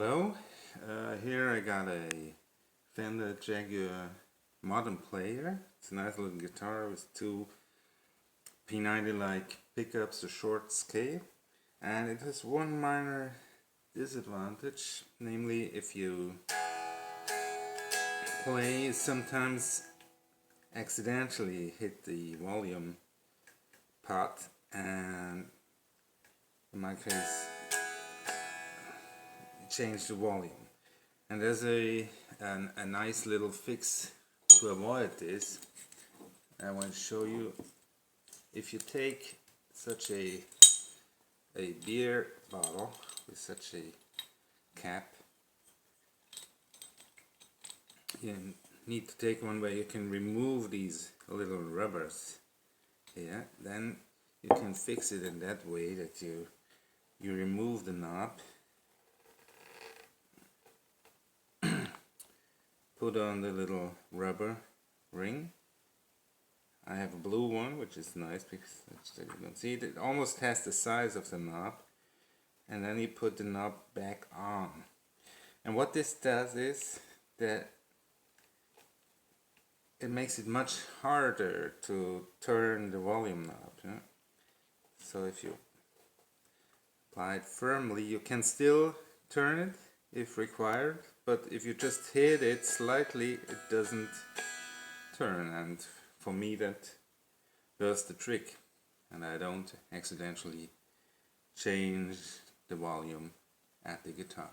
Hello, here I got a Fender Jaguar Moder Player. It's a nice little guitar with two P90-like pickups, a short scale, and it has one minor disadvantage, namely if you play, sometimes accidentally hit the volume pot, and in my case change the volume. And there's a nice little fix to avoid this. I want to show you. If you take such a beer bottle with such a cap, you need to take one where you can remove these little rubbers here. Then you can fix it in that way that you remove the knob, put on the little rubber ring. I have a blue one, which is nice because you can see it almost has the size of the knob, and then you put the knob back on. And what this does is that it makes it much harder to turn the volume knob. Yeah? So if you apply it firmly, you can still turn it if required, but if you just hit it slightly, it doesn't turn, and for me that does the trick, and I don't accidentally change the volume at the guitar.